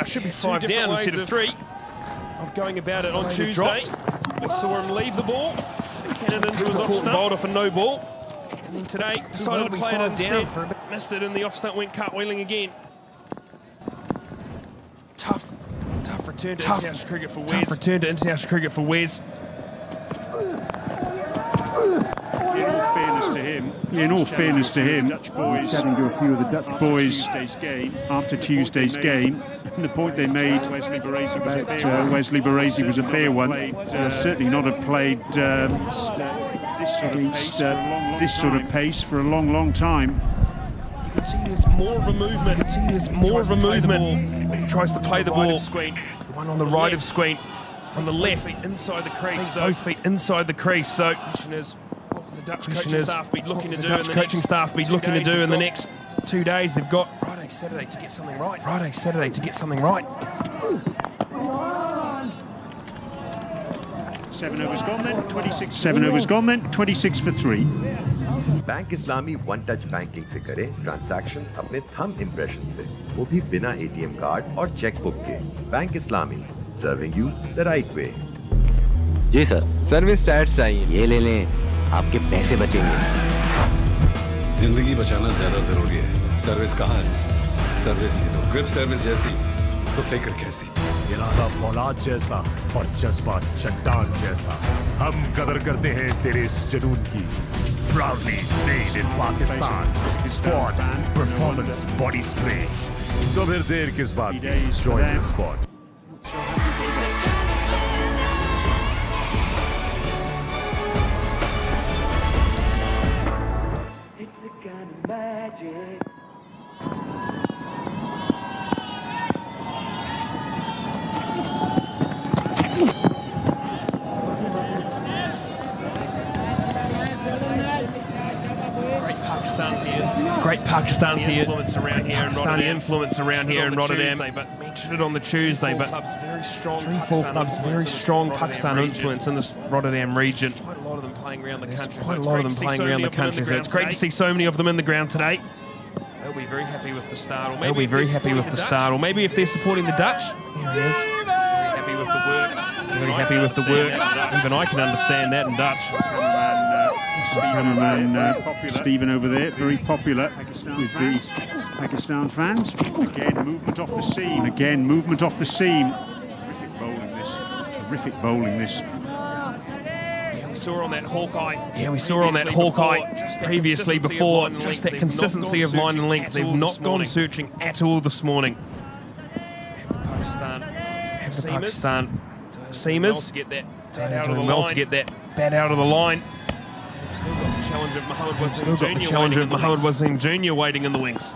should be 5 down instead of 3. Of going about it on Tuesday. We saw him leave the ball. Cannon into his off stump. Bowled off a no ball. And then today decided to play it instead. Missed it in the off stump, went cartwheeling again. Tough return to international cricket for Wes. Tough return to international cricket for Wes. In all fairness to him, Dutch boys having to a few of the Dutch boys after Tuesday's game. And the point they made about Wesley Baresi was a fair one. Certainly not have played this sort of pace for a long time. You can see there's more of a movement. You can see there's more of a movement when he tries to play the ball. The one on the right of screen, from the left inside the crease. Both feet inside the crease. So the Dutch coaching staff be looking to do in the next 2 days. They've got Friday, Saturday to get something right. 7 overs gone then, 26. 7 overs gone then, 26 for 3. Bank Islami one touch banking से करें transactions अपने thumb impression से, वो भी बिना ATM card और chequebook के। Bank Islami, serving you the right way. जी सर, सर्विस स्टैट्स चाहिए, ये ले लें, आपके पैसे बचेंगे। जिंदगी बचाना ज्यादा जरूरी है। सर्विस कहाँ है? सर्विस ही तो ग्रिप सर्विस जैसी, तो फिक्र कैसी? इरादा फौलाद जैसा और जज्बा चट्टान जैसा। हम कदर करते हैं तेरे इस जुनून की। Proudly made in Pakistan. Sport, performance, body spray. तो फिर देर किस बात की? Join the squad. It's a kind of magic. Great Pakistani influence around here in Rotterdam. But mentioned it on the Tuesday. But 3-4 clubs, very strong Pakistan influence in this Rotterdam region. Quite a lot of them playing around the country. So it's great to see so many of them in the ground today. They'll be very happy with the start. Or maybe if they're supporting the Dutch, very happy with the work. Even I can understand that in Dutch. Stephen over there, very popular with the Pakistan fans. Again, movement off the seam. Terrific bowling this. We saw on that Hawkeye. Previously before. Just that consistency of line and length. They've not gone searching at all this morning. Have the Pakistan seamers. Doing well to get that bat out of the line. Still got the challenge of Mohammed Wasim Jr. waiting in the wings.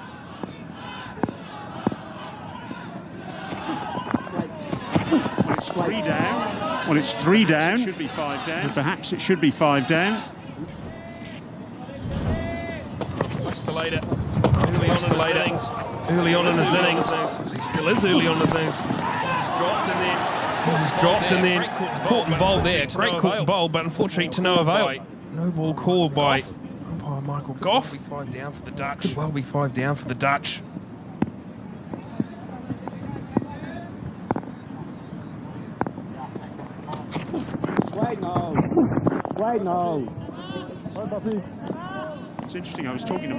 Well, it's 3 down. It should be 5 down. Perhaps it should be 5 down. Early on in his innings. He still is early on in his innings. He's dropped and then caught and bowled there. Great caught and bowled, but unfortunately to no avail. No ball called by umpire Michael Goff. Could well be 5 down for the Dutch. Right now. It's interesting. I was talking to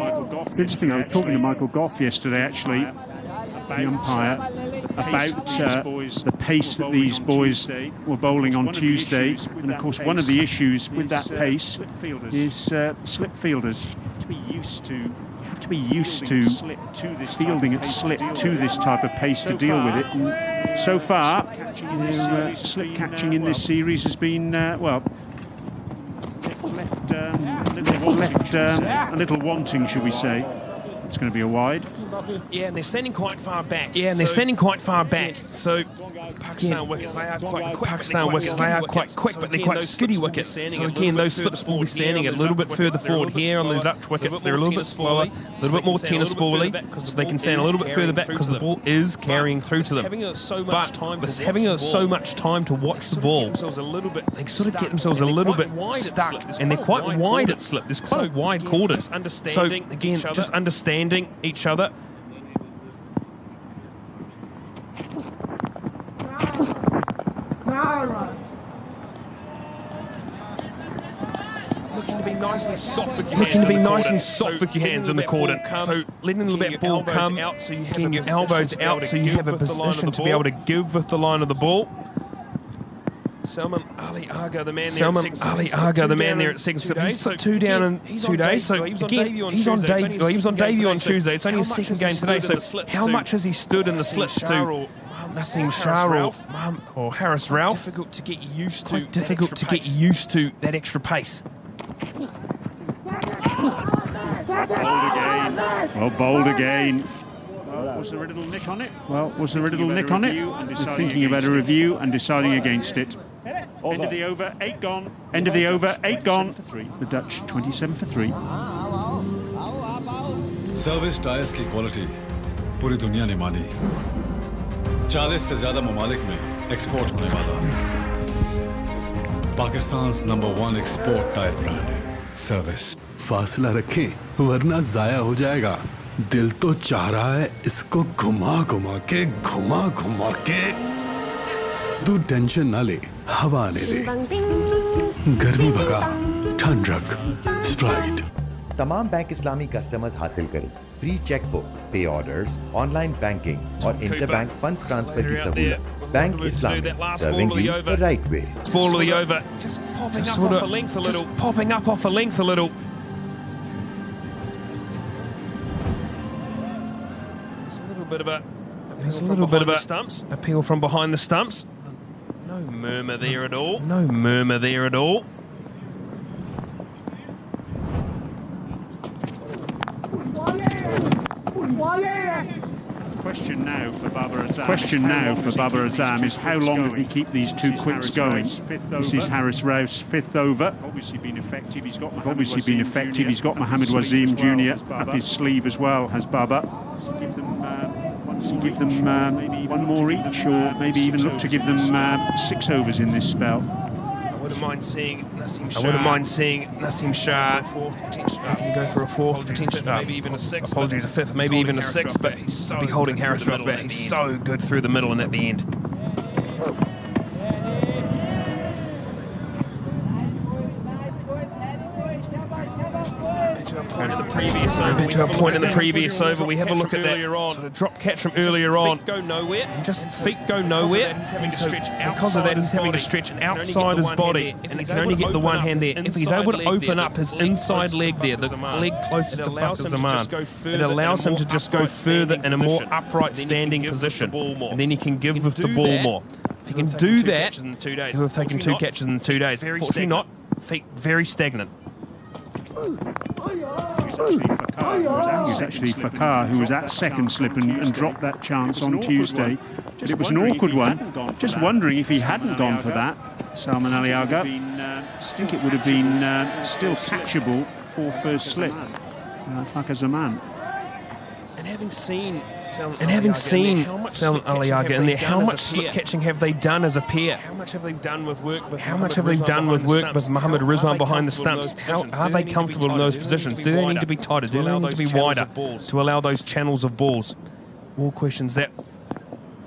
Michael Goff yesterday, actually, the umpire, about the pace that these boys were bowling on Tuesday. And of course, one of the issues with that pace is slip fielders. You have to be used to fielding at slip to this type of pace to deal with it. And so far, slip catching in this series has been left a little wanting, shall we say. It's going to be a wide. Yeah, and they're standing quite far back. So Pakistan wickets, they are quite quick, but they're quite skiddy wickets. So again, those slips will be standing a little bit further forward here on the Dutch wickets. They're a little bit slower, a little bit more tennis bally, so they can stand a little bit further back because the ball is carrying through to them. But with having so much time to watch the ball, they sort of get themselves a little bit stuck, and they're quite wide at slip. There's quite a wide quarter. So again, just understanding each other. nice and soft with your hands. Looking to be nice and soft with your hands in the cordon. So letting a little bit of ball come out, so you have your elbows out, so you have a position to be able to give with the line of the ball. Salman Ali Agha, the man there at second slip. He's put 2 down in 2 days. So again, he was on debut on Tuesday. It's only his second game today. So how much has he stood in the slips to Nassim Shah or Harris Ralph? Difficult to get used to. Difficult to get used to that extra pace. Bowled again. Was there a little nick on it? Well, was there a little nick on it? Thinking about a review and deciding against it. End of the over, 8 gone. End of the over, 8 gone. The Dutch 27 for 3. Service tyres की quality पूरी दुनिया ने मानी। 40 से ज्यादा ममालिक में export होने वाला Pakistan number 1 export tyre brand है सर्विस। फासला रखें वरना जाया हो जाएगा। दिल तो चाह रहा है इसको घुमा घुमा के तू टेंशन ना ले, हवा आने दे, गर्मी भगा, ठंड रख, स्प्राइट। तमाम बैंक इस्लामी कस्टमर्स हासिल करें free chequebook, pay orders, online banking और इंटरबैंक फंड्स ट्रांसफर की सहूलत। Bank Islami, serving you the right way. Ball of the over, just popping up off a length a little. Just popping up off a length a little. There's a little bit of a stumps. Appeal from behind the stumps. No murmur there at all. No murmur there at all. Question now for Babar Azam is how long does he keep these two quicks going? This is Harris Ralph's 5th over. Obviously been effective. He's got Mohammed Wasim Jr. up his sleeve as well, has Baba. Does he give them maybe one more each, or maybe even look to give them 6 overs in this spell? I wouldn't mind seeing Nassim Shah. Can go for a 4th, potentially, maybe even a 6th. Apologies, a 5th, maybe even a 6th, but he's be holding Harris Ralph back. He's so good through the middle and at the end. To a point in the previous over, we have a look at that sort of drop catch from earlier on. Feet go nowhere. Because of that, he's having to stretch outside his body, and he can only get the one hand there. If he's able to open up his inside leg there, the leg closest to Fakhar Zaman, it allows him to just go further in a more upright standing position, and then he can give with the ball more. If he can do that, he will have taken 2 catches in 2 days. Fortunately not. Feet very stagnant. It was actually Fakhar who was at second slip and dropped that chance on Tuesday. But it was an awkward one. Just wondering if he hadn't gone for that, Salman Ali Agha. I think it would have been still catchable for first slip. Fakhar Zaman. And having seen Salman Ali Agha in there, how much slip catching have they done as a pair? How much have they done with work with Mohammed Rizwan behind the stumps? How are they comfortable in those positions? Do they need to be tighter? Do they need to be wider to allow those channels of balls? All questions that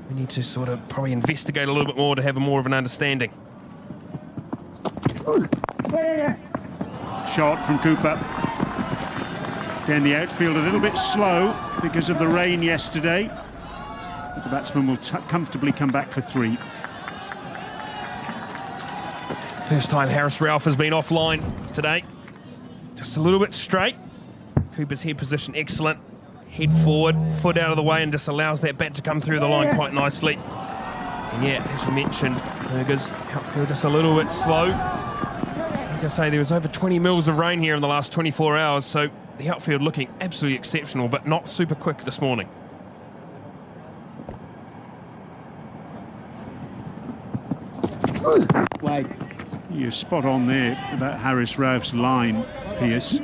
we need to sort of probably investigate a little bit more to have more of an understanding. Shot from Cooper. Again, the outfield a little bit slow because of the rain yesterday. But the batsman will comfortably come back for 3. First time Harris Ralph has been offline today. Just a little bit straight. Cooper's head position excellent. Head forward, foot out of the way, and just allows that bat to come through the line quite nicely. And yeah, as you mentioned, Berger's outfield just a little bit slow. Like I say, there was over 20 mils of rain here in the last 24 hours, so the outfield looking absolutely exceptional, but not super quick this morning. You're spot on there about Harris Ralph's line, Pierce.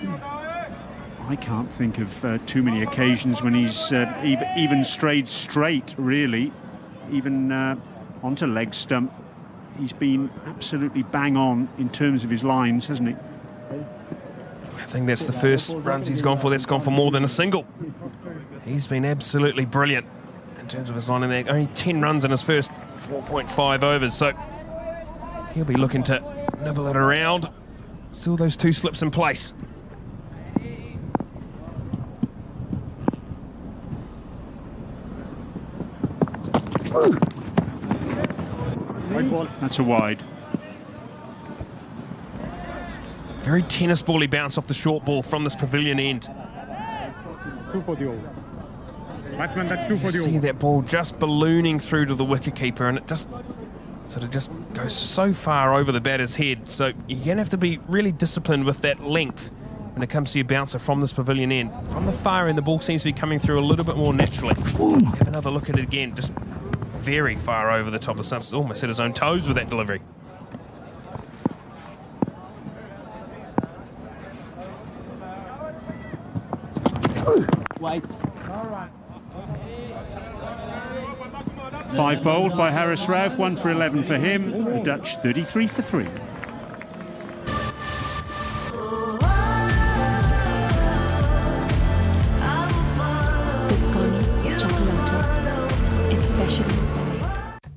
I can't think of too many occasions when he's even strayed straight, really, even onto leg stump. He's been absolutely bang on in terms of his lines, hasn't he? I think that's the first runs he's gone for. That's gone for more than a single. He's been absolutely brilliant in terms of his line in there. Only 10 runs in his first 4.5 overs, so he'll be looking to nibble it around. Still those two slips in place. That's a wide. Very tennis bally bounce off the short ball from this pavilion end. 2 for the over. Batsman, that's 2 for the See that ball just ballooning through to the wicketkeeper, and it just sort of just goes so far over the batter's head. So you're going to have to be really disciplined with that length when it comes to your bouncer from this pavilion end. From the far end, the ball seems to be coming through a little bit more naturally. Have another look at it again. Just very far over the top of the stumps. Almost hit his own toes with that delivery. White. 5 bowled by Harris Rauf, 1 for 11 for him. The Dutch 33 for 3.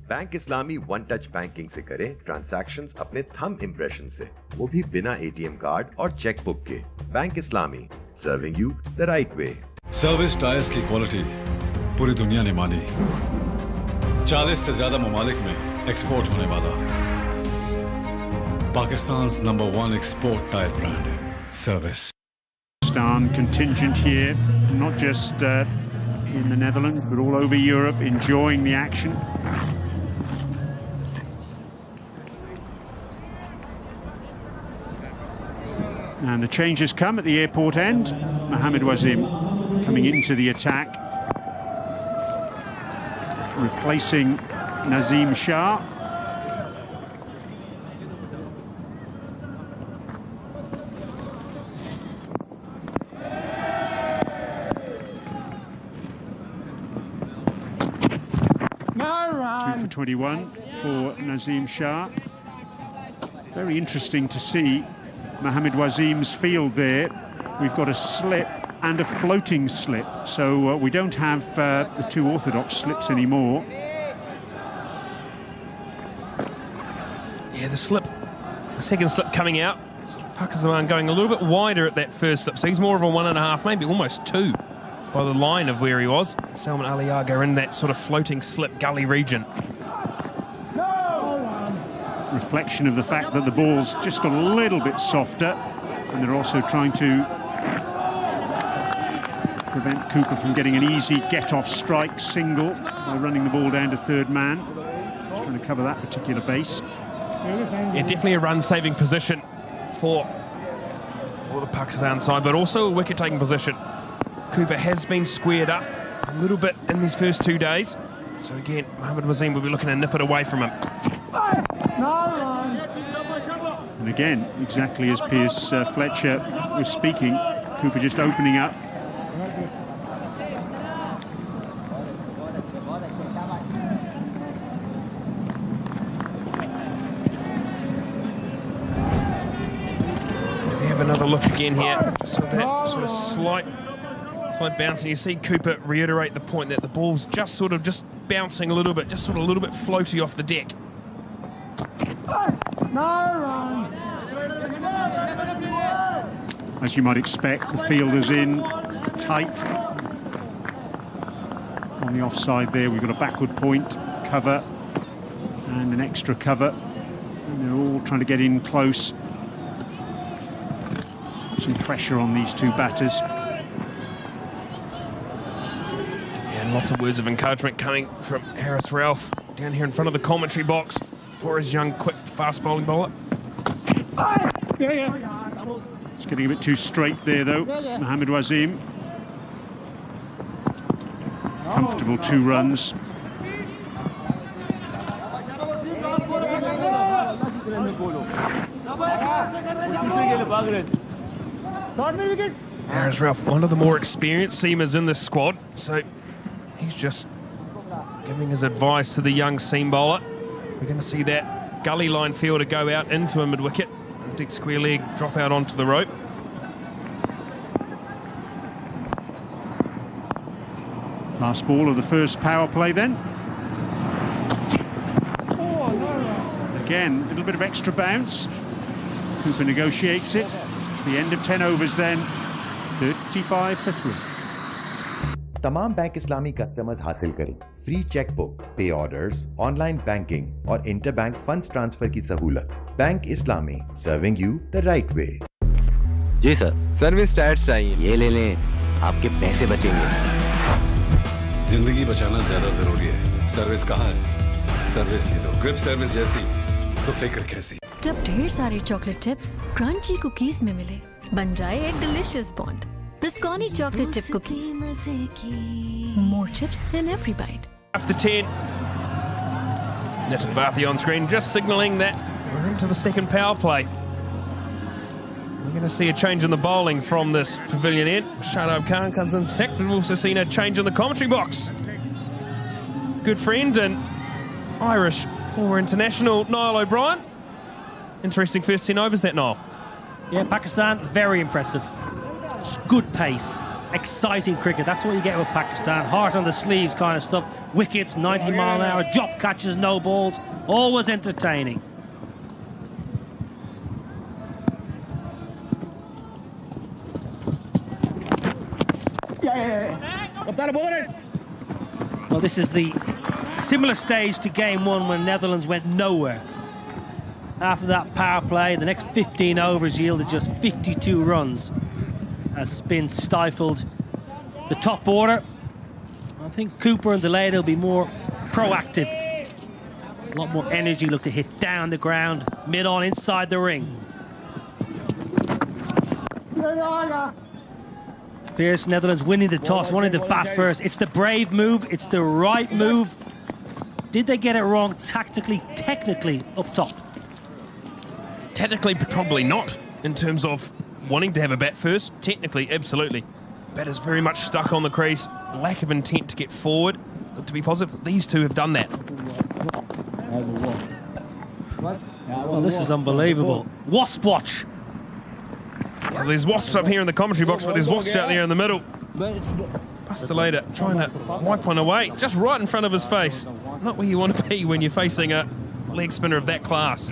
Bank Islami one touch banking से करें transactions अपने thumb impression से, वो भी बिना ATM card और chequebook के। Bank Islami, serving you the right way. Service tyres की क्वालिटी पूरी दुनिया ने मानी। 40 से ज्यादा ममालिक में एक्सपोर्ट होने वाला Pakistan number 1 export tyre brand है service. Pakistan contingent here, not just in the Netherlands, but all over Europe, enjoying the action. And the changes come at the airport end. Mohammed Wasim coming into the attack, replacing Nazim Shah. No run. 2 for 21 for Nazim Shah. Very interesting to see Mohammed Wasim's field there. We've got a slip and a floating slip, so we don't have the 2 orthodox slips anymore. Yeah, the second slip coming out. Pakistan going a little bit wider at that first slip, so he's more of a 1.5, maybe almost 2 by the line of where he was. Salman Aliaga in that sort of floating slip gully region. Reflection of the fact that the ball's just got a little bit softer, and they're also trying to prevent Cooper from getting an easy get-off strike single by running the ball down to third man. Just trying to cover that particular base. Yeah, definitely a run-saving position for the Pakistan side, but also a wicket-taking position. Cooper has been squared up a little bit in these first 2 days, so again, Mohammed Wasim will be looking to nip it away from him. And again, exactly as Piers Fletcher was speaking, Cooper just opening up. We have another look again here. So that sort of slight bounce, and you see Cooper reiterate the point that the ball's just bouncing a little bit, just sort of a little bit floaty off the deck. As you might expect, the fielder's in tight. On the offside there, we've got a backward point, cover, and an extra cover. And they're all trying to get in close. Some pressure on these 2 batters. And lots of words of encouragement coming from Harris Rauf down here in front of the commentary box for his young, quick, fast bowling bowler. It's getting a bit too straight there, though. Mohammed Wasim. Comfortable 2 runs. Harris Rauf, one of the more experienced seamers in this squad, so he's just giving his advice to the young seam bowler. We're going to see that gully line fielder go out into a mid-wicket. Deep square leg, drop out onto the rope. Last ball of the first power play then. Again, a little bit of extra bounce. Cooper negotiates it. It's the end of 10 overs then. 35 for 3. तमाम bank Islami customers हासिल करें free chequebook, pay orders, online banking और interbank funds transfer की सहूलत। Bank Islami, serving you the right way. जी sir, service stats चाहिए। ये ले लें, आपके पैसे बचेंगे। जिंदगी बचाना ज्यादा जरूरी है। सर्विस कहाँ है? सर्विस ही दो। ग्रिप सर्विस जैसी तो फिक्र कैसी? जब ढेर सारे चॉकलेट चिप्स क्रंची कुकीज में मिले, बन जाए एक delicious bond. Biscotti chocolate chip cookies. More chips in every bite. After 10. Nitin Bhathi on screen, just signalling that we're into the second power play. We're going to see a change in the bowling from this pavilion end. Shadab Khan comes in sixth. We've also seen a change in the commentary box. Good friend and Irish former international Niall O'Brien. Interesting first 10 overs that, Niall. Yeah, Pakistan, very impressive. Good pace, exciting cricket. That's what you get with Pakistan. Heart on the sleeves kind of stuff. Wickets, 90 mile an hour, drop catches, no balls. Always entertaining. Well, this is the similar stage to game 1 when Netherlands went nowhere. After that power play, the next 15 overs yielded just 52 runs. As spin stifled the top order. I think Cooper and Delay will be more proactive. A lot more energy, look to hit down the ground, mid-on inside the ring. Pearce, Netherlands winning the toss, wanting to bat first. It's the brave move, it's the right move. Did they get it wrong tactically, technically up top? Technically, probably not, in terms of wanting to have a bat first. Technically, absolutely. Bat is very much stuck on the crease. Lack of intent to get forward. Look to be positive. These two have done that. Well, this is unbelievable. Wasp watch. Well, there's wasps up here in the commentary box, but there's wasps out there in the middle. Bustelator trying to wipe one away, just right in front of his face. Not where you want to be when you're facing a leg spinner of that class.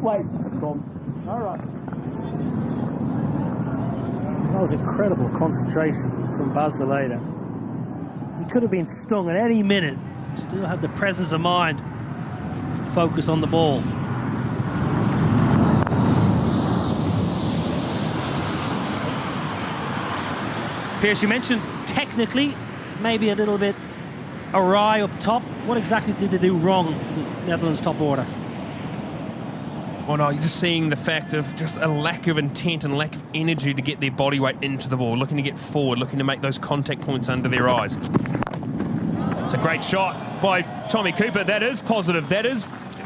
Wait, Tom. All right. That was incredible concentration from Bustelator. He could have been stung at any minute. Still had the presence of mind to focus on the ball. Pearce, you mentioned technically maybe a little bit awry up top. What exactly did they do wrong, the Netherlands top order? Oh no, you're just seeing the fact of just a lack of intent and lack of energy to get their body weight into the ball, looking to get forward, looking to make those contact points under their eyes. It's a great shot by Tommy Cooper. That is positive. That is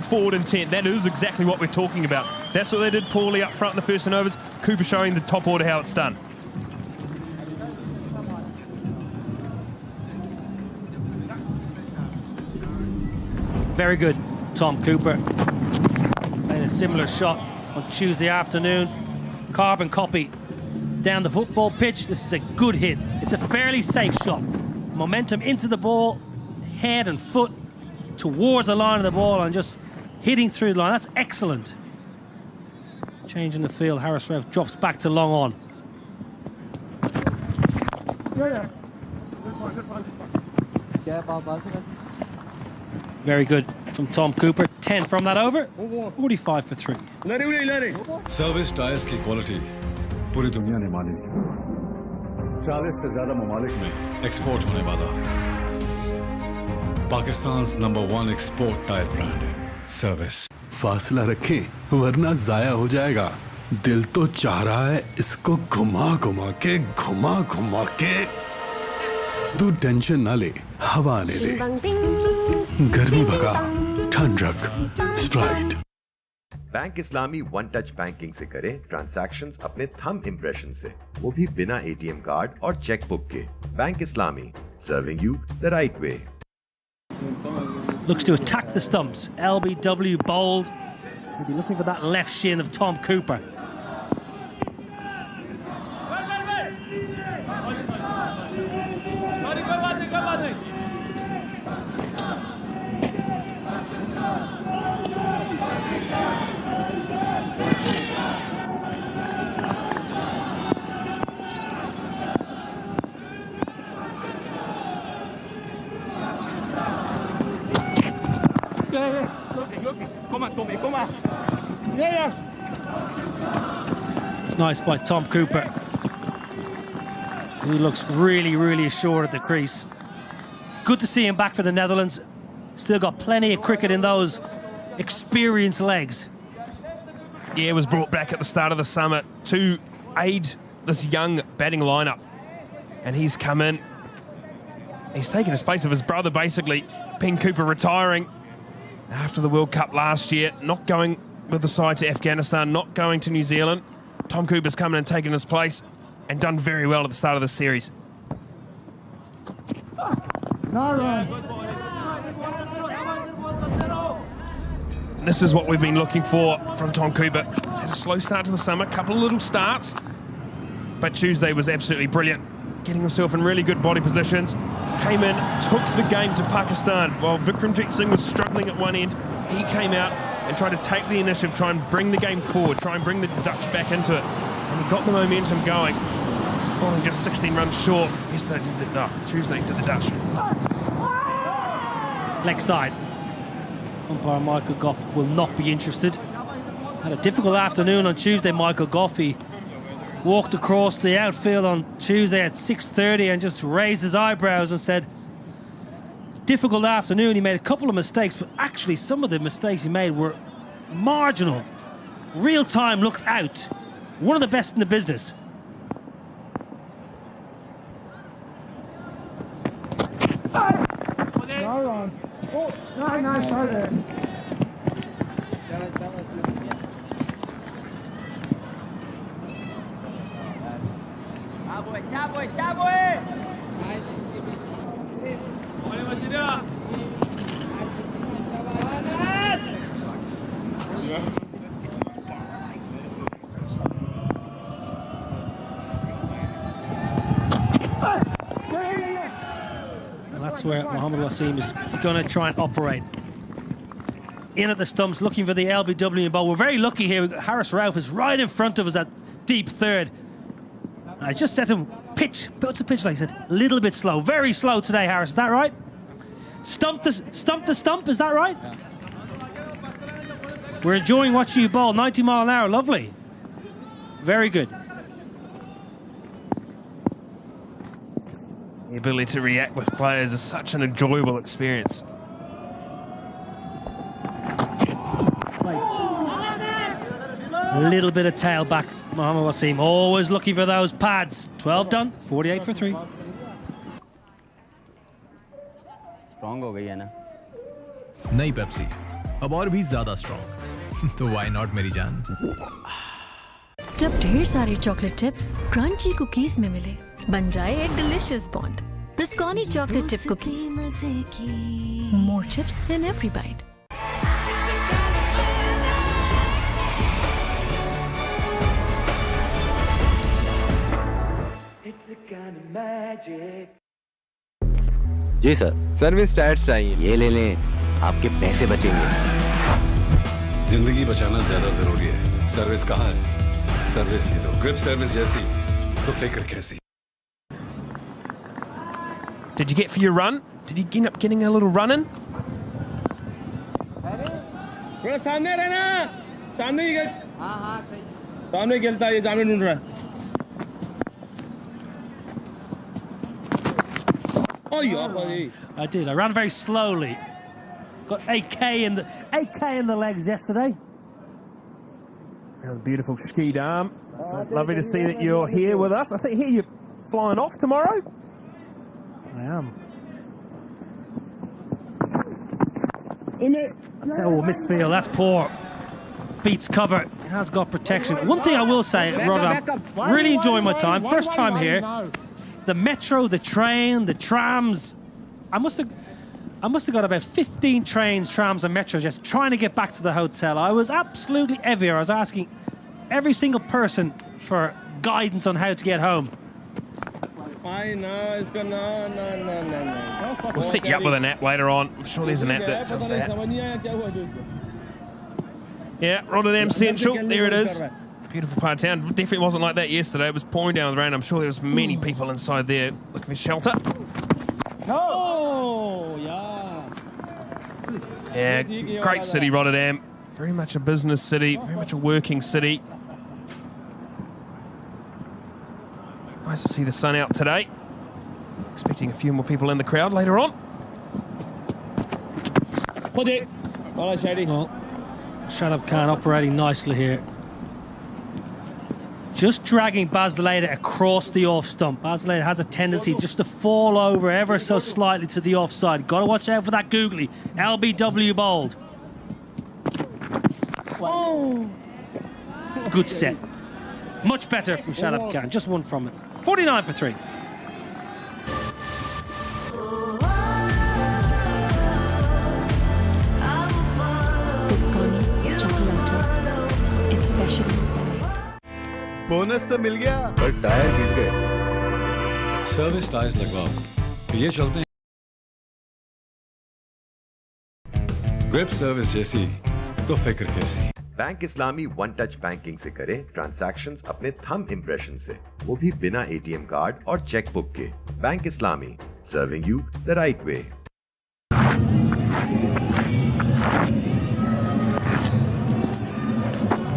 forward intent. That is exactly what we're talking about. That's what they did poorly up front in the first 10 overs. Cooper showing the top order how it's done. Very good, Tom Cooper. Made a similar shot on Tuesday afternoon. Carbon copy down the football pitch. This is a good hit. It's a fairly safe shot. Momentum into the ball, head and foot towards the line of the ball and just hitting through the line. That's excellent. Change in the field. Harris Rev drops back to long on. Very good from Tom Cooper. 10 from that over. 45 for 3. Service tyres की quality पूरी दुनिया ने मानी। 40 से ज्यादा ममालिक में export होने वाला Pakistan number 1 export tyre brand है सर्विस। फासला रखें वरना जाया हो जाएगा। दिल तो चाह रहा है इसको घुमा घुमा के तू टेंशन ना ले, हवा आने दे, गर्मी भगा, ठंड रख, Sprite. Bank Islami one touch banking से करें ट्रांजैक्शंस अपने थंब इंप्रेशन से, वो भी बिना एटीएम कार्ड और चेकबुक के। Bank Islami, serving you the right way. Looks to attack the stumps. LBW bowled. We'll be looking for that left shin of Tom Cooper. Nice by Tom Cooper, who looks really, really assured at the crease. Good to see him back for the Netherlands. Still got plenty of cricket in those experienced legs. Yeah, was brought back at the start of the summer to aid this young batting lineup. And he's come in. He's taken the space of his brother, basically. Ben Cooper retiring after the World Cup last year, not going with the side to Afghanistan, not going to New Zealand. Tom Cooper's come in and taken his place and done very well at the start of the series. This is what we've been looking for from Tom Cooper. He's had a slow start to the summer, a couple of little starts, but Tuesday was absolutely brilliant. Getting himself in really good body positions. Came in, took the game to Pakistan. While Vikramjit Singh was struggling at one end, he came out and tried to take the initiative, try and bring the game forward, try and bring the Dutch back into it. And he got the momentum going. Falling just 16 runs short. Yesterday did the, Tuesday did the Dutch. Leg side. Umpire Michael Goff will not be interested. Had a difficult afternoon on Tuesday, Michael Goff. He walked across the outfield on Tuesday at 6:30 and just raised his eyebrows and said, difficult afternoon. He made a couple of mistakes, but actually some of the mistakes he made were marginal. Real time looked out. One of the best in the business. No run. Oh, no, sorry there. That's where Mohammad Wasim is going to try and operate. In at the stumps, looking for the LBW ball. We're very lucky here. Harris Ralph is right in front of us at deep third. I just said to him, pitch. What's the pitch like? He said, a little bit slow. Very slow today, Harris. Is that right? Stump the stump. Is that right? We're enjoying watching you bowl. 90 mile an hour. Lovely. Very good. The ability to react with players is such an enjoyable experience. A little bit of tail back, Mohammad Wasim. Always looking for those pads. 12 done, 48 for 3. Strong हो गई है ना? नहीं Pepsi, अब और भी ज्यादा strong. तो व्हाई नॉट मेरी जान? जब ढेर सारे चॉकलेट चिप्स क्रंची कुकीज में मिले, बन जाए एक delicious bond. Bisconni chocolate chip cookies. More chips in every bite. जी सर, सर्विस टायर्स चाहिए. ये ले लें, आपके पैसे बचेंगे. जिंदगी बचाना ज्यादा जरूरी है. सर्विस कहाँ है? सर्विस ही तो. ग्रिप सर्विस जैसी तो फिक्र कैसी. Did you get for your run? Did you end up getting a little run in? सामने रहना. सामने ही. हाँ सही. सामने खेलता है, ये सामने ढूंढ रहा है. I did. I ran very slowly. Got 8K in the legs yesterday. Beautiful ski dam. So lovely to see that you're here with us. I think here you're flying off tomorrow. I am. Oh, misfield. That's poor. Beats cover. It has got protection. One thing I will say, Rod, I'm really enjoying my time. First time here. The metro, the train, the trams. I must have got about 15 trains, trams and metros just trying to get back to the hotel. I was absolutely everywhere. I was asking every single person for guidance on how to get home. We'll set you up with an app later on. I'm sure there's an app that does that. Yeah, Rotterdam Central, there it is. Beautiful part of town. Definitely wasn't like that yesterday. It was pouring down with rain. I'm sure there was many people inside there looking for shelter. Oh, yeah. Yeah, great city, Rotterdam. Very much a business city, very much a working city. Nice to see the sun out today. Expecting a few more people in the crowd later on. Put it. Well, Shadab Khan operating nicely here. Just dragging Basileda across the off stump. Basileda has a tendency just to fall over ever so slightly to the offside. Got to watch out for that googly. LBW bowled. Oh. Good set. Much better from Shadab Khan. Just one from it. 49 for 3. It's special inside. Bonus तो मिल गया पर tyre घिस गए। Service tyres लगवाओ, ये चलते हैं। Grip service जैसी तो फिक्र कैसी। Bank Islami one touch banking से करें ट्रांजैक्शंस अपने थंब इंप्रेशन से, वो भी बिना एटीएम कार्ड और चेकबुक के। Bank Islami, serving you the right way.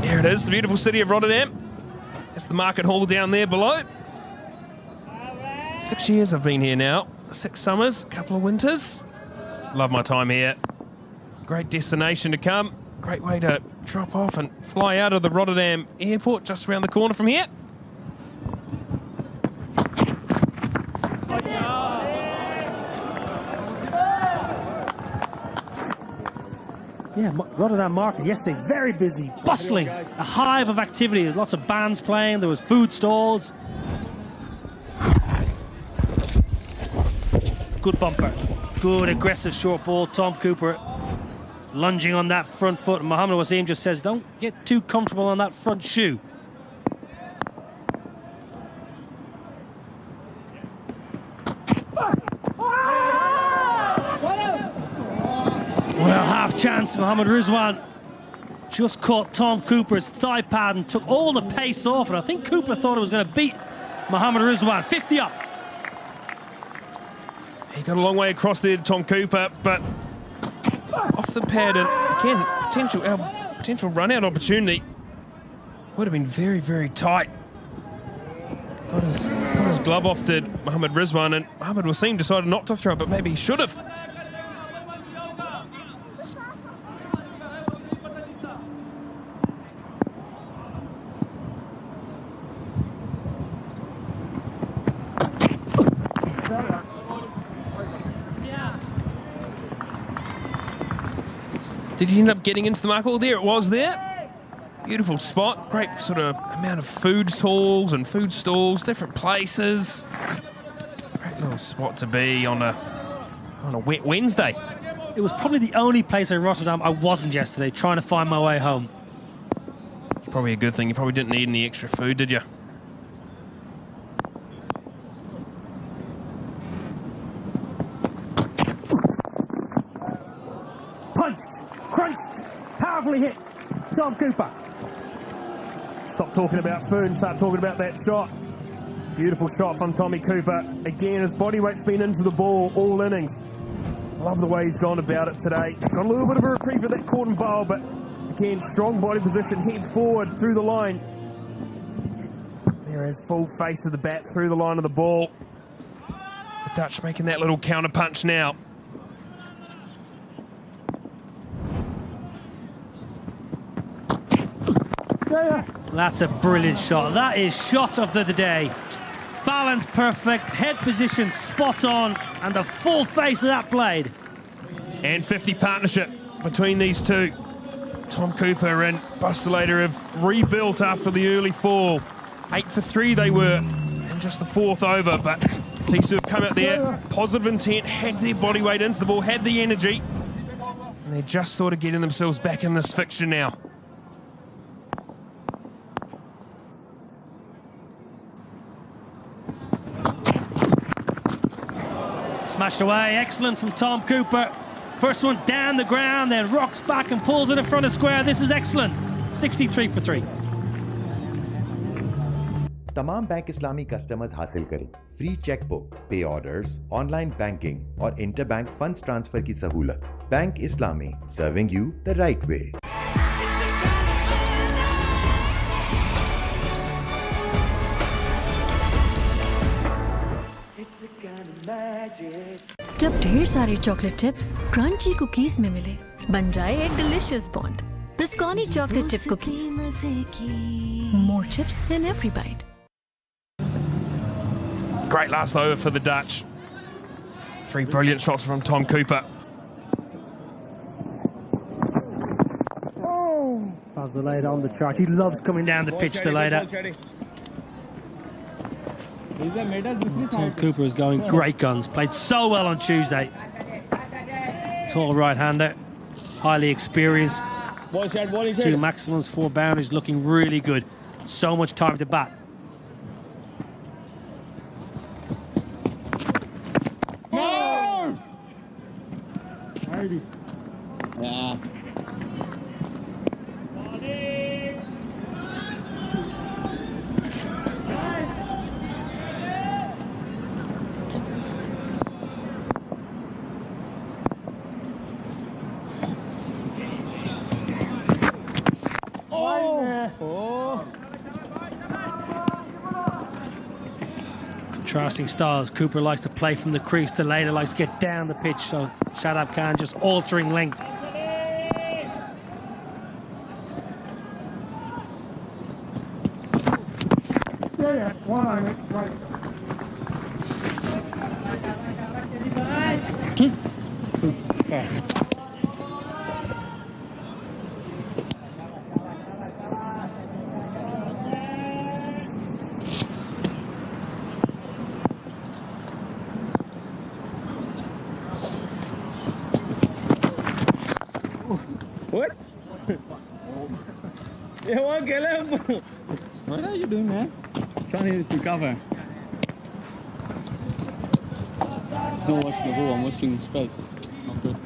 Here it is, the beautiful city of Rotterdam. It's the market hall down there below. 6 years I've been here now. 6 summers, a couple of winters. Love my time here. Great destination to come. Great way to drop off and fly out of the Rotterdam airport just around the corner from here. Yeah, Rotterdam market yesterday, very busy, bustling, a hive of activity. There's lots of bands playing, there was food stalls. Good bumper, good aggressive short ball. Tom Cooper lunging on that front foot. Mohammed Wasim just says, don't get too comfortable on that front shoe. Well, half chance. Mohammed Rizwan just caught Tom Cooper's thigh pad and took all the pace off it. I think Cooper thought it was going to beat Mohammed Rizwan. 50 up. He got a long way across there, Tom Cooper, but off the pad, and again, potential run-out opportunity. Would have been very, very tight. Got his glove off to Mohammed Rizwan, and Mohammed Wasim decided not to throw it, but maybe he should have. Did he end up getting into the market? Well, there it was there. Beautiful spot. Great sort of amount of food stalls and food stalls, different places. Great little spot to be on a wet Wednesday. It was probably the only place in Rotterdam I wasn't yesterday, trying to find my way home. It's probably a good thing. You probably didn't need any extra food, did you? Punched, crunched, powerfully hit. Tom Cooper. Stop talking about food and start talking about that shot. Beautiful shot from Tommy Cooper. Again, his body weight's been into the ball all innings. Love the way he's gone about it today. Got a little bit of a reprieve with that caught and bowl, but again, strong body position, head forward through the line. There is full face of the bat through the line of the ball. The Dutch making that little counter punch now. That's a brilliant shot. That is shot of the day. Balance perfect, head position spot on, and the full face of that blade. And 50 partnership between these two. Tom Cooper and Basileda have rebuilt after the early fall. 8 for 3 they were, and just the 4th over, but these have come out there, positive intent, had their body weight into the ball, had the energy, and they're just sort of getting themselves back in this fixture now. Smashed away, excellent from Tom Cooper. First one down the ground, then rocks back and pulls it in front of square. This is excellent. 63 for 3. तमाम bank Islami customers हासिल करें free chequebook, pay orders, online banking और interbank funds transfer की सहूलत। Bank Islami, serving you the right वे। जब ढेर सारे chocolate chips crunchy cookies में मिले, बन जाए एक delicious bond. Bisconni chocolate chip cookies, more chips in every bite. Great last over for the Dutch. 3 brilliant shots from Tom Cooper. As the later on the chart, he loves coming down the pitch, the later. Tom Cooper is going great guns. Played so well on Tuesday. Tall right-hander, highly experienced. 2 maximums, 4 boundaries, looking really good. So much time to bat. No! Yeah. Contrasting styles. Cooper likes to play from the crease. The later likes to get down the pitch. So Shadab Khan just altering length. Yeah, 1 on it, right. What? Yeah, what, Caleb? What are you doing, man? Trying to recover. It's not watching the ball, I'm watching space. Not good.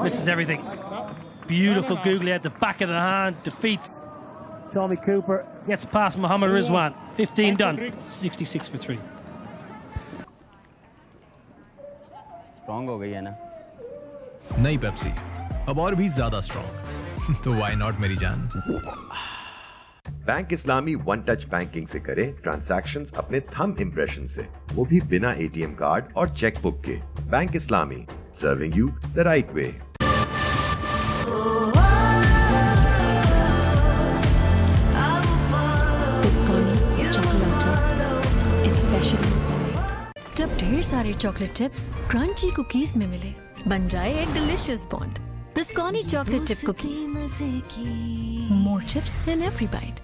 Misses everything. Beautiful googly at the back of the hand, defeats Tommy Cooper, gets past Mohammad Rizwan. 15 done, 66 for 3. Strong हो गई है ना? नई Pepsi अब और भी ज्यादा strong तो व्हाई नॉट मेरी जान। Bank Islami one touch banking से करें ट्रांजैक्शंस अपने थंब इंप्रेशन से, वो भी बिना एटीएम कार्ड और चेकबुक के। Bank Islami, serving you the right वे। जब ढेर सारे चॉकलेट चिप्स क्रंची कुकीज में मिले, बन जाए एक delicious bond. Bisconni chocolate chip cookies, more chips in every bite.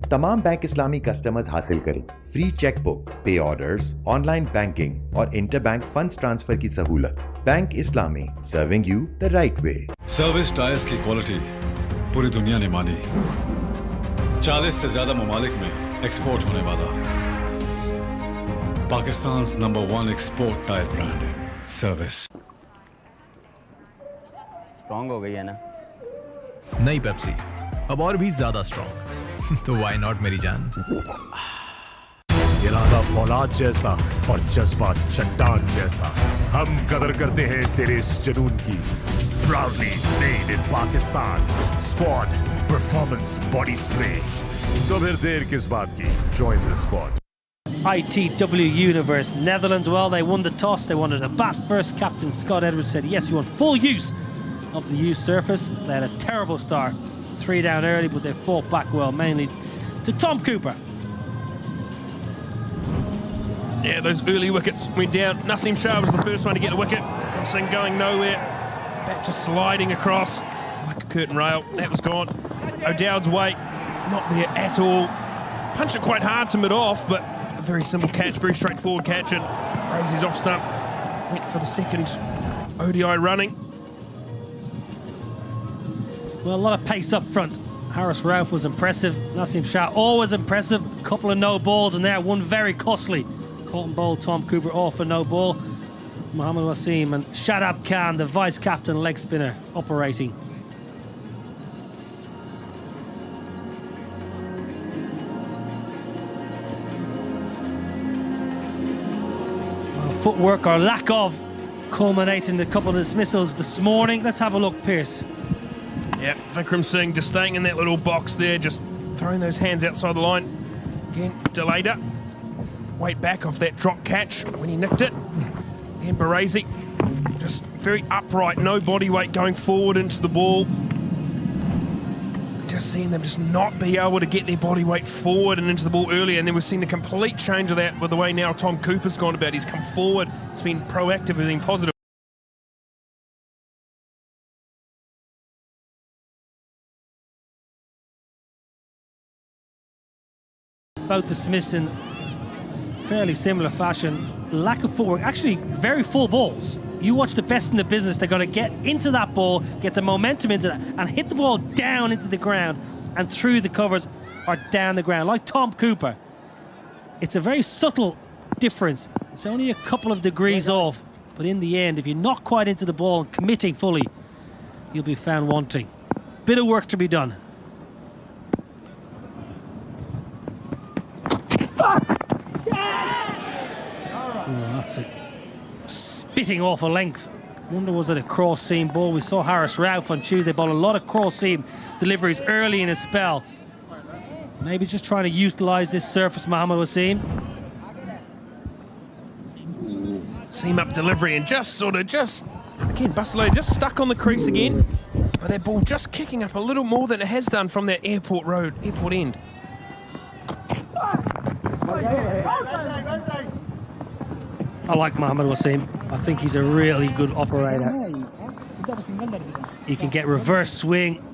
तमाम बैंक इस्लामी कस्टमर्स हासिल करें free chequebook, pay orders, online banking और इंटरबैंक फंड्स ट्रांसफर की सहूलत। Bank Islami, serving you the right way. Service tyres की क्वालिटी पूरी दुनिया ने मानी। 40 से ज्यादा ममालिक में एक्सपोर्ट होने वाला Pakistan number 1 export tyre brand है सर्विस। स्ट्रांग हो गई है ना? नई पेप्सी अब और भी ज्यादा स्ट्रांग तो व्हाई नॉट मेरी जान। इरादा फौलाद जैसा और जज्बा चट्टान जैसा, हम कदर करते हैं तेरे इस जुनून की। Proudly made in Pakistan. Squad Performance Body Spray. तो फिर देर किस बात की? Join the squad. ITW Universe, Netherlands, well, they won the toss. They wanted to bat first. Captain Scott Edwards said, yes, you want full use of the used surface. They had a terrible start. 3 down early, but they fought back well, mainly to Tom Cooper. Yeah, those early wickets went down. Naseem Shah was the first one to get a wicket. Singh going nowhere. Back to sliding across like a curtain rail. That was gone. O'Dowd's weight, not there at all. Punched it quite hard to mid-off, but a very simple catch, very straightforward catch, and Rosie's off stump. Went for the second ODI running. Well, a lot of pace up front. Harris Rauf was impressive. Naseem Shah always impressive. A couple of no balls, and there one very costly. Caught and bowled Tom Cooper off for no ball. Mohammad Wasim and Shadab Khan, the vice captain leg spinner, operating. footwork or lack of culminating a couple of dismissals this morning. Let's have a look, Pierce. Yeah, Vikram Singh just staying in that little box there, just throwing those hands outside the line. Again, delayed it. Weight back off that drop catch when he nicked it. Again, Baresi just very upright, no body weight going forward into the ball. Just seeing them just not be able to get their body weight forward and into the ball earlier, and then we've seen a complete change of that with the way now Tom Cooper's gone about. He's come forward, it's been proactive and been positive. Both dismissed in fairly similar fashion. Lack of footwork, actually very full balls. You watch the best in the business, they're going to get into that ball, get the momentum into that, and hit the ball down into the ground and through the covers or down the ground, like Tom Cooper. It's a very subtle difference. It's only a couple of degrees off, but in the end, if you're not quite into the ball and committing fully, you'll be found wanting. Bit of work to be done. That's a spitting off a length. Wonder, was it a cross seam ball? We saw Harris Ralph on Tuesday ball a lot of cross seam deliveries early in his spell. Maybe just trying to utilise this surface, Mohamed Wasim. Seam up delivery and just again, Busolo just stuck on the crease again. But that ball just kicking up a little more than it has done from that airport end. I like Mohamed Wasim. I think he's a really good operator. He can get reverse swing.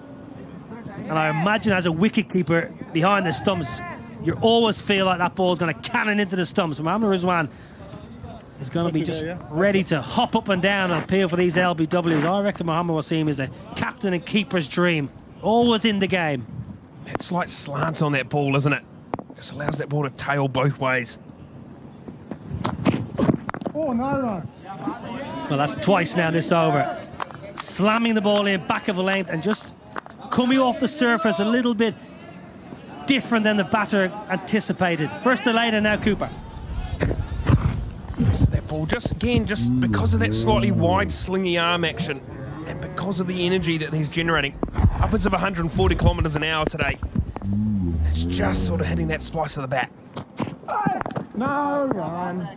And I imagine as a wicketkeeper behind the stumps, you always feel like that ball's going to cannon into the stumps. Mohamed Rizwan is going to be just ready to hop up and down and appeal for these LBWs. I reckon Mohamed Wasim is a captain and keeper's dream. Always in the game. That slight slant on that ball, isn't it? Just allows that ball to tail both ways. Oh, no. Well, that's twice now this over. Slamming the ball in back of a length and just coming off the surface a little bit different than the batter anticipated. First the later, now Cooper. That ball just because of that slightly wide slingy arm action and because of the energy that he's generating, upwards of 140 kilometres an hour today. It's just sort of hitting that splice of the bat. No run.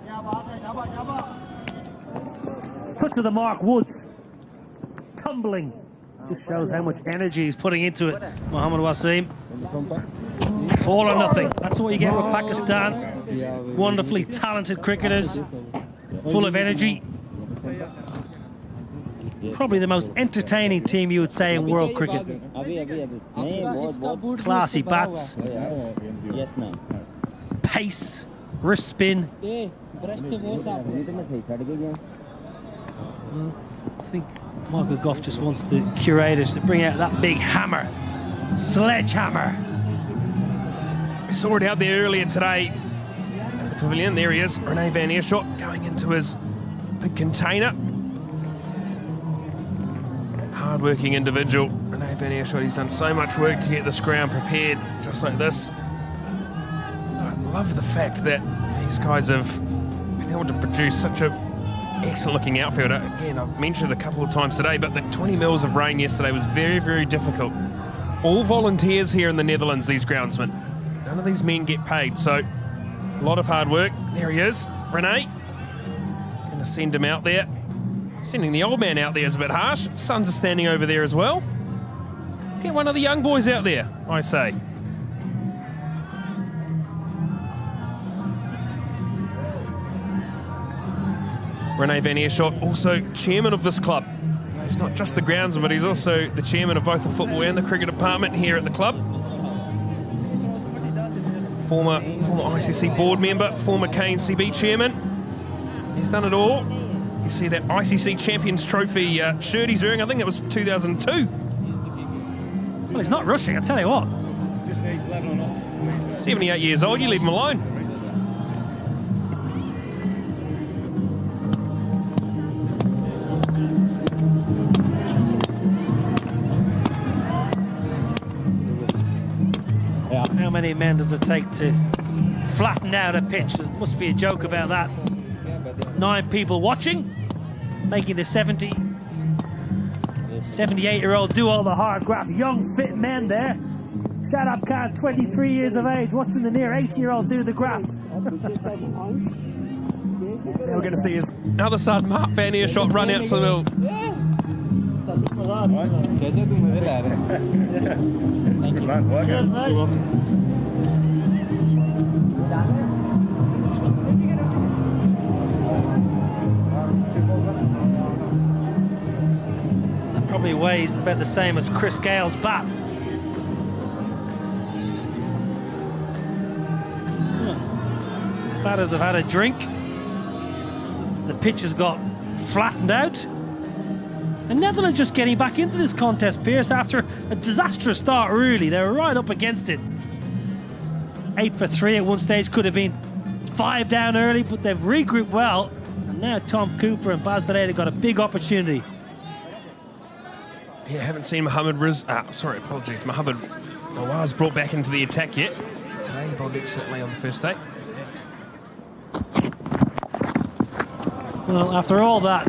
Foot to the mark, Woods. Tumbling. Just shows how much energy he's putting into it. Mohamed Wasim. All or nothing. That's what you get with Pakistan. Wonderfully talented cricketers. Full of energy. Probably the most entertaining team you would say in world cricket. Classy bats. Pace. Wrist spin. I think Michael Goff just wants the curators to bring out that big hammer. Sledgehammer. We saw it out there earlier today at the pavilion. There he is, Rene van Eerschot going into his big container. Hard-working individual, Rene van Eerschot. He's done so much work to get this ground prepared, just like this. I love the fact that these guys have been able to produce such a excellent-looking outfield. Again, I've mentioned it a couple of times today, but the 20 mils of rain yesterday was very, very difficult. All volunteers here in the Netherlands, these groundsmen. None of these men get paid, so a lot of hard work. There he is, Rene. Going to send him out there. Sending the old man out there is a bit harsh. Sons are standing over there as well. Get one of the young boys out there, I say. Rene van Eerschot, also chairman of this club. He's not just the groundsman, but he's also the chairman of both the football and the cricket department here at the club. Former ICC board member, former KNCB chairman. He's done it all. You see that ICC Champions Trophy shirt he's wearing. I think it was 2002. Well, he's not rushing, I tell you what. Just needs leveling off. 78 years old, you leave him alone. How many men does it take to flatten out a pitch? There must be a joke about that. 9 people watching, making the 78-year-old do all the hard graft. Young, fit men there. Shadab Khan, 23 years of age, watching the near 80-year-old do the graft. Now we're going to see his other son, Mark Van Earshot, run out to the middle. That probably weighs about the same as Chris Gale's bat. Batters have had a drink. The pitch has got flattened out. And Netherlands just getting back into this contest, Pierce, after a disastrous start, really. They were right up against it. 8 for 3 at one stage, could have been 5 down early, but they've regrouped well. And now Tom Cooper and Baz Delayed got a big opportunity. Yeah, haven't seen Mohammed Mohammed Nawaz brought back into the attack yet. Today he bowled excellently on the first day. Well, after all that,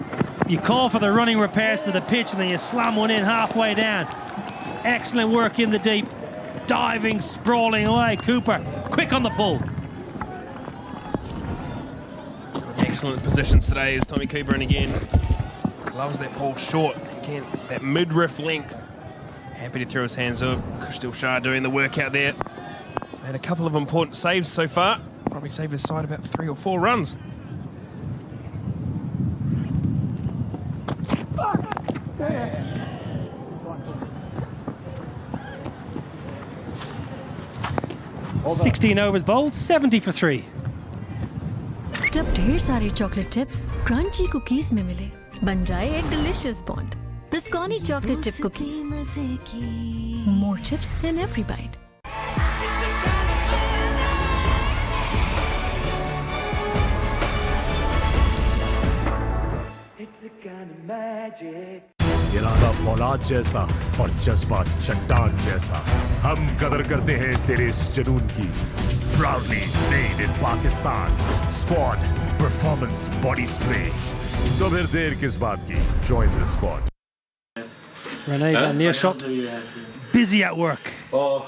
you call for the running repairs to the pitch and then you slam one in halfway down. Excellent work in the deep. Diving, sprawling away. Cooper, quick on the pull. Excellent positions today is Tommy Cooper, and again, loves that ball short. Again, that midriff length. Happy to throw his hands up. Kushtil Shah doing the work out there. Made a couple of important saves so far. Probably saved his side about 3 or 4 runs. Oh, 16 overs bowled, 70 for 3. जब ढेर सारे chocolate chips crunchy cookies में मिले, बन जाए एक delicious bond. Bisconni chocolate chip cookies, more chips in every bite. इरादा फौलाद जैसा और जज्बा चट्टान जैसा। हम कदर करते हैं तेरे इस जुनून की। Proudly made in Pakistan. Squad Performance Body Spray. तो फिर देर किस बात की? Join the squad. Renee Van Neerschot, busy at work. Oh,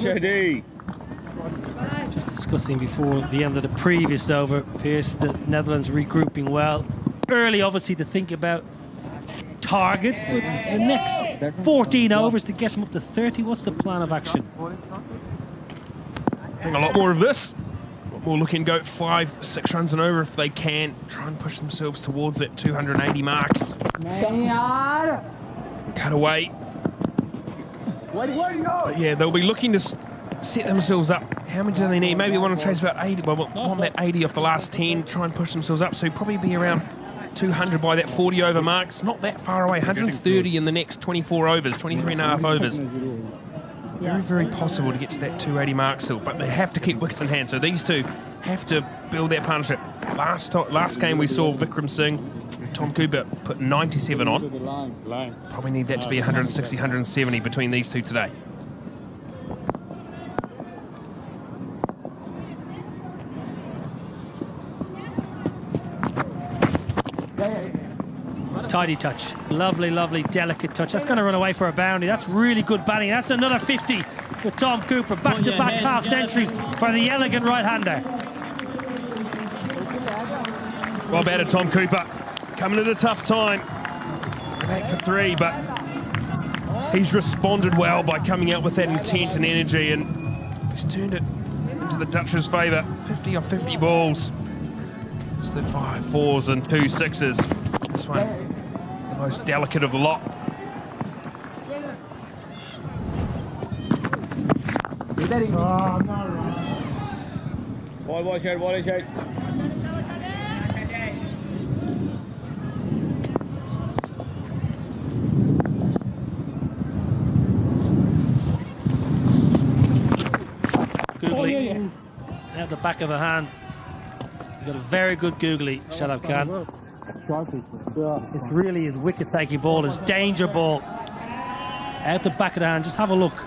Shadi. Just discussing before the end of the previous over, Pierce, the Netherlands regrouping well. Early, obviously, to think about targets, but the next 14 overs to get them up to 30. What's the plan of action? I think a lot more of this. A lot more looking go 5-6 runs and over if they can. Try and push themselves towards that 280 mark. Cut away. But yeah, they'll be looking to set themselves up. How many do they need? Maybe want to chase about 80. Well, want that 80 off the last 10. Try and push themselves up. So he'll probably be around 200 by that 40 over mark. It's not that far away. 130 in the next 24 overs, 23 and a half overs. Very, very possible to get to that 280 mark still. But they have to keep wickets in hand. So these two have to build that partnership. Last game we saw Vikram Singh, Tom Cooper put 97 on. Probably need that to be 160, 170 between these two today. Tidy touch. Lovely, lovely, delicate touch. That's going to run away for a boundary. That's really good batting. That's another 50 for Tom Cooper. Back-to-back half centuries for the elegant right-hander. Well batted, Tom Cooper. Coming at a tough time. Back for 3, but he's responded well by coming out with that intent and energy, and he's turned it into the Dutch's favour. 50 off 50 balls. It's the 5 4s and 2 6s. This one, the most delicate of the lot. Ball is out. Googly at the back of the hand. He's got a very good googly, Shadab Khan. It's really his wicket-taking ball, his danger ball. Out the back of the hand, just have a look.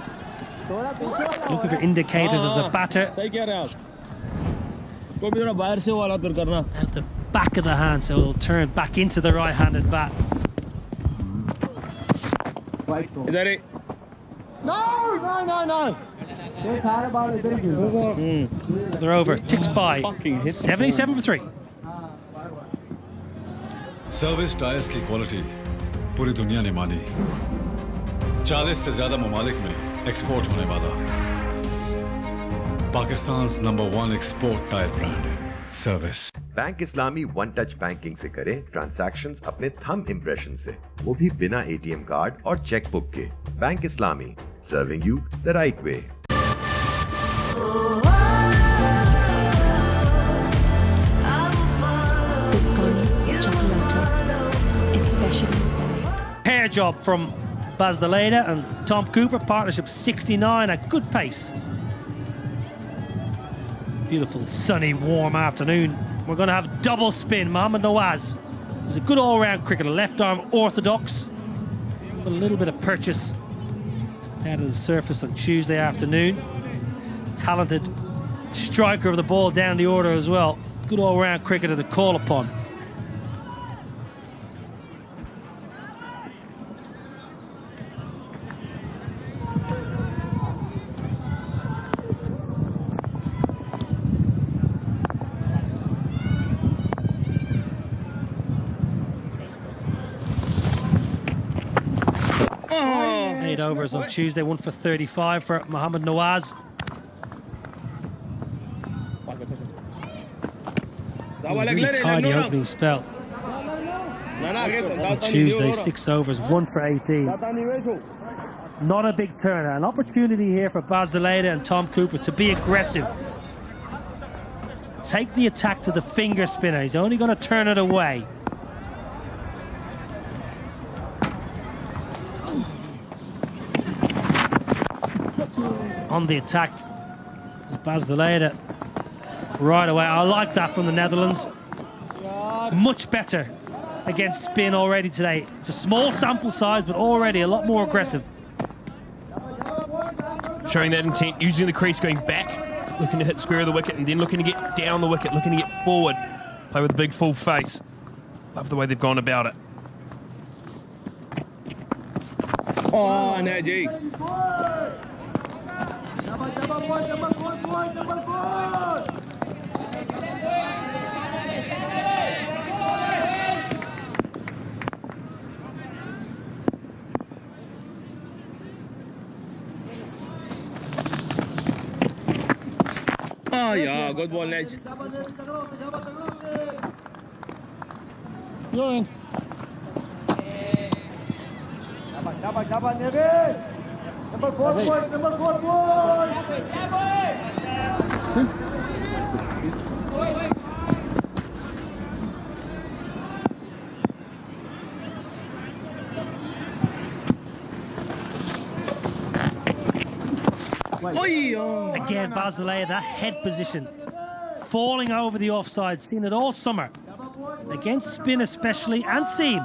Look at the indicators as a batter. Take it out. At the back of the hand, so it'll turn back into the right-handed bat. No. They're over. Ticks by. 77 for 3. Service tyres की quality पूरी दुनिया ने मानी। 40 से ज्यादा ममालिक में export होने वाला Pakistan number 1 export tyre brand service. Bank Islami one touch banking से करें ट्रांजैक्शंस अपने थंब इम्प्रेशन से, वो भी बिना एटीएम कार्ड और चेकबुक के। Bank Islami, serving you the right way. Pair job from Baz the Leda and Tom Cooper, partnership 69 at good pace. Beautiful sunny warm afternoon. We're going to have double spin. Mohammad Nawaz is a good all-round cricketer, left arm orthodox, a little bit of purchase out of the surface on Tuesday afternoon. Talented striker of the ball down the order as well. Good all-round cricketer to call upon. Overs on Tuesday, 1 for 35 for Mohammad Nawaz. Really tidy opening spell. On Tuesday, 6 overs, 1 for 18. Not a big turner. An opportunity here for Baz the Leda and Tom Cooper to be aggressive. Take the attack to the finger spinner. He's only going to turn it away. On the attack is Baz the Leda right away. I like that from the Netherlands. Much better against spin already today. It's a small sample size, but already a lot more aggressive. Showing that intent, using the crease, going back, looking to hit square of the wicket, and then looking to get down the wicket, looking to get forward. Play with a big full face. Love the way they've gone about it. Oh, NED. Oh yeah, good ball, NED. You're in. Number 4 boy. Again, Baz the Leda, that head position, falling over the offside, seen it all summer. Against spin especially, and seam.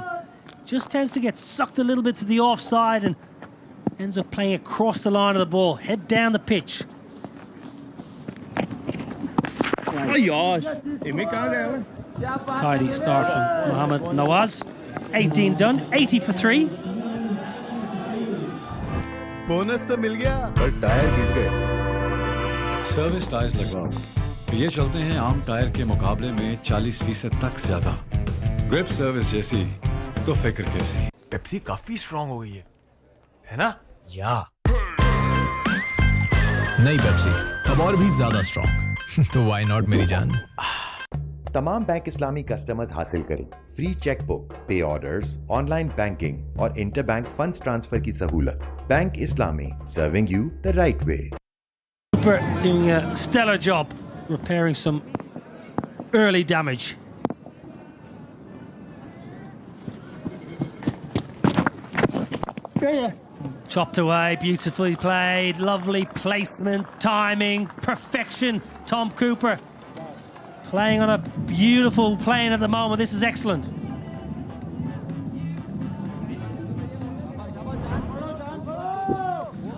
Just tends to get sucked a little bit to the offside and ends up playing across the line of the ball, head down the pitch. Tidy start from Mohammad Nawaz. 18 done, 80 for 3. Bonus तो मिल गया पर tyre घिस गए। Service tyres लगवाओ, ये चलते हैं आम tyre के मुकाबले में 40% तक ज्यादा। ग्रिप सर्विस जैसी तो फिक्र कैसी। पेप्सी काफी स्ट्रांग हो गई है ना? या नई पेप्सी अब और भी ज्यादा स्ट्रांग। तो व्हाई नॉट मेरी जान। तमाम बैंक इस्लामी कस्टमर्स हासिल करें free chequebook, pay orders, online banking और इंटरबैंक फंड्स ट्रांसफर की सहूलत। Bank Islami, serving you the right way. Cooper doing a stellar job repairing some early damage. Chopped away, beautifully played, lovely placement, timing, perfection. Tom Cooper playing on a beautiful plane at the moment. This is excellent.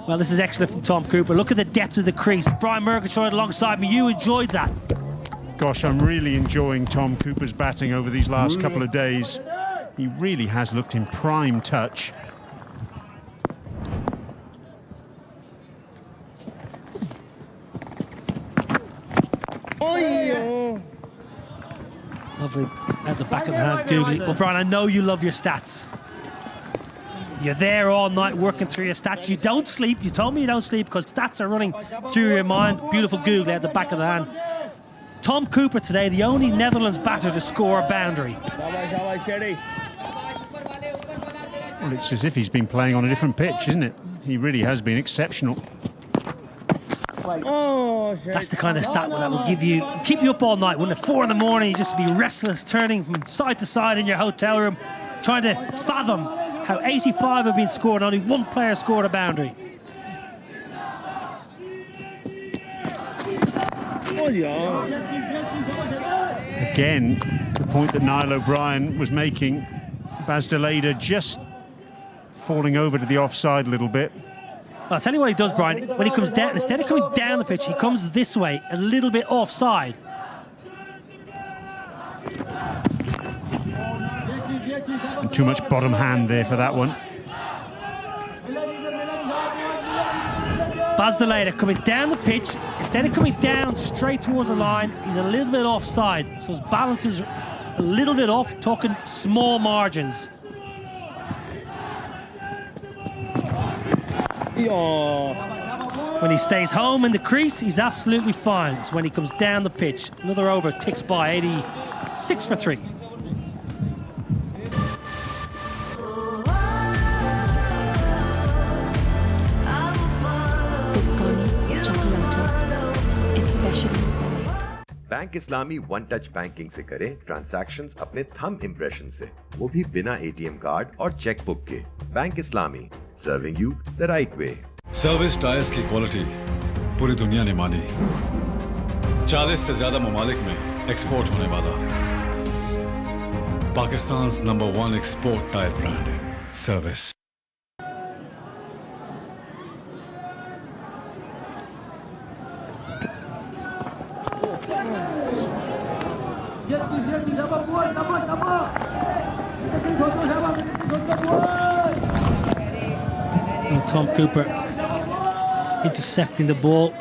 Well, this is excellent from Tom Cooper. Look at the depth of the crease. Brian Murgatroyd alongside me. You enjoyed that. Gosh, I'm really enjoying Tom Cooper's batting over these last couple of days. He really has looked in prime touch. Lovely at the back of the hand, googly. Well, Brian, I know you love your stats. You're there all night working through your stats. You don't sleep. You told me you don't sleep because stats are running through your mind. Beautiful googly at the back of the hand. Tom Cooper today, the only Netherlands batter to score a boundary. Well, it's as if he's been playing on a different pitch, isn't it? He really has been exceptional. That's the kind of stat that will keep you up all night. When at 4 in the morning, you just be restless, turning from side to side in your hotel room, trying to fathom how 85 have been scored and only one player scored a boundary. Again, the point that Niall O'Brien was making, Baz de Leede just falling over to the offside a little bit. Well, I'll tell you what he does, Brian. When he comes down, instead of coming down the pitch, he comes this way, a little bit offside. And too much bottom hand there for that one. Baz de Leede coming down the pitch, instead of coming down straight towards the line, he's a little bit offside. So his balance is a little bit off, talking small margins. When he stays home in the crease, he's absolutely fine. It's when he comes down the pitch. Another over ticks by, 86 for 3. Bank Islami one touch banking से करें transactions अपने thumb impression से, वो भी बिना ATM card और chequebook के। Bank Islami, serving you the right way. Service tyres की क्वालिटी पूरी दुनिया ने मानी। 40 से ज्यादा ममालिक में एक्सपोर्ट होने वाला Pakistan number 1 export tyre brand है service. Tom Cooper intercepting the ball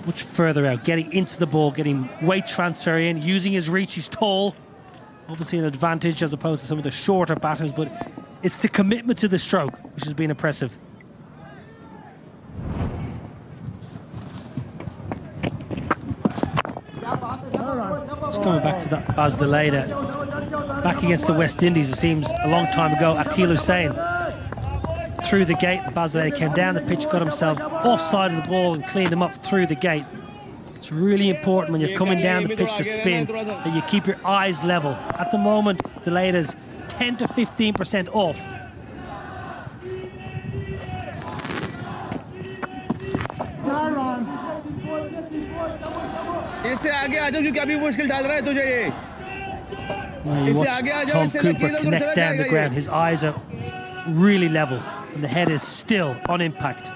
much further out, getting into the ball, getting weight transfer in, using his reach. He's tall, obviously an advantage as opposed to some of the shorter batters, but it's the commitment to the stroke which has been impressive. Just coming back to that Baz de Leede, back against the West Indies, it seems a long time ago. Akeal Hussain through the gate. Baz de Leede came down the pitch, got himself offside of the ball and cleaned him up through the gate. It's really important when you're coming down the pitch to spin that you keep your eyes level. At the moment, de Leide's 10 to 15% off. इससे आगे आ जाओ क्योंकि अभी मुश्किल डाल रहा है तुझे ये। इससे आगे आ जाओ, इससे लकीर को connect down the ground. His eyes are really level and the head is still on impact.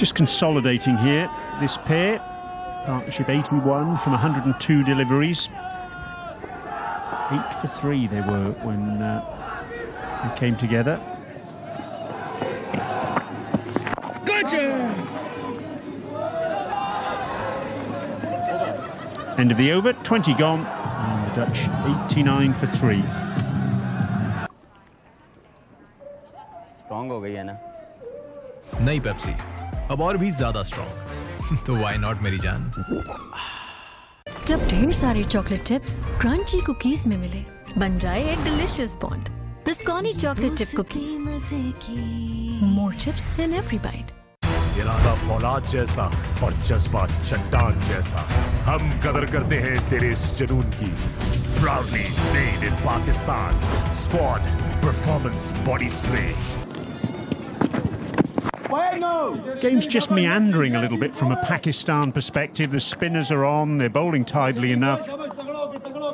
Just consolidating here, this pair. Partnership 81 from 102 deliveries. 8 for 3 they were when they came together. End of the over, 20 gone, and the Dutch 89 for 3. Strong हो गई है ना? नई Pepsi अब और भी ज्यादा strong तो why not मेरी जान? जब ढेर सारे चॉकलेट चिप्स क्रंची कुकीज में मिले, बन जाए एक delicious bond. Bisconni chocolate chip cookies, more chips in every bite. इरादा फौलाद जैसा और जज्बा चट्टान जैसा, हम कदर करते हैं तेरे इस जुनून की। Proudly made in Pakistan. Squad Performance Body Spray. Game's just meandering a little bit from a Pakistan perspective. The spinners are on, they're bowling tidily enough.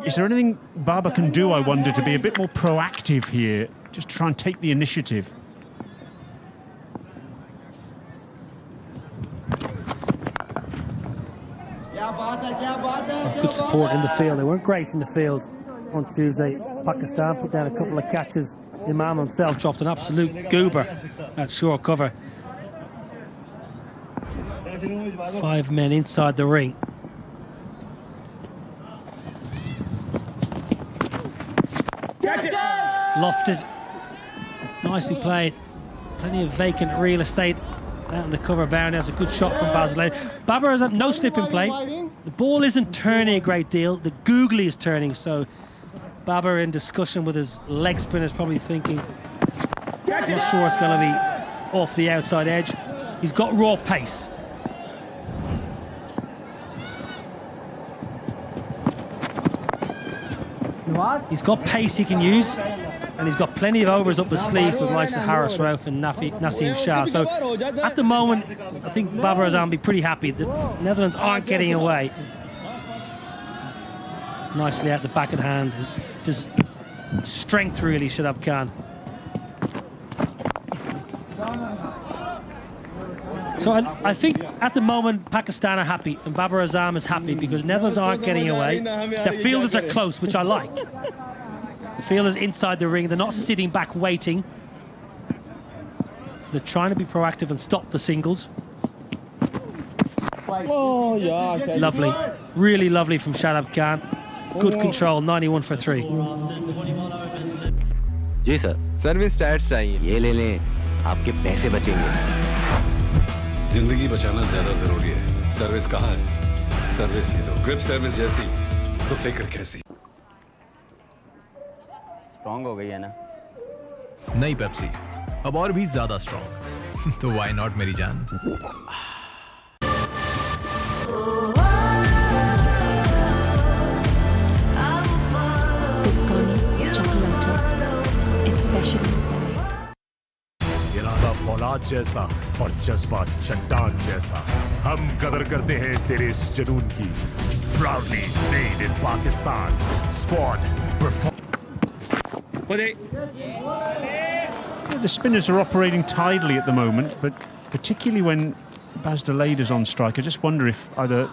Is there anything Babar can do, I wonder, to be a bit more proactive here, just try and take the initiative? Good support in the field. They weren't great in the field on Tuesday. Pakistan put down a couple of catches. Imam himself dropped an absolute goober at short cover. 5 men inside the ring. Lofted. Nicely played. Plenty of vacant real estate out in the cover bound. That's a good shot from Basil. Babar has no slip in play. The ball isn't turning a great deal. The googly is turning, so Babar in discussion with his leg spinners, probably thinking, not sure it's going to be off the outside edge. He's got raw pace. He's got pace he can use, and he's got plenty of overs up his sleeves with the likes of Haris Rauf and Naseem Shah. So at the moment, I think Babar Azam will be pretty happy. The Netherlands aren't getting away. Nicely out the back of hand. It's his strength, really, Shadab Khan. So I think at the moment Pakistan are happy and Babar Azam is happy because Netherlands aren't getting away. Their fielders are close, which I like. The fielders inside the ring, they're not sitting back waiting. So they're trying to be proactive and stop the singles. Lovely, really lovely from Shadab Khan. Good control, 91 for 3. जी sir, service stats चाहिए। ये ले लें, आपके पैसे बचेंगे। जिंदगी बचाना ज्यादा जरूरी है। सर्विस कहाँ है? सर्विस ही दो। ग्रिप सर्विस जैसी तो फिक्र कैसी? स्ट्रॉन्ग हो गई है ना? नई पेप्सी, अब और भी ज्यादा स्ट्रॉन्ग। तो व्हाई नॉट मेरी जान? इरादा फौलाद जैसा और जज्बा चट्टान जैसा, हम कदर करते हैं तेरे इस जुनून की। Proudly made in Pakistan. Squad The spinners are operating tidily at the moment, but particularly when Baz Delayed is on strike, I just wonder if either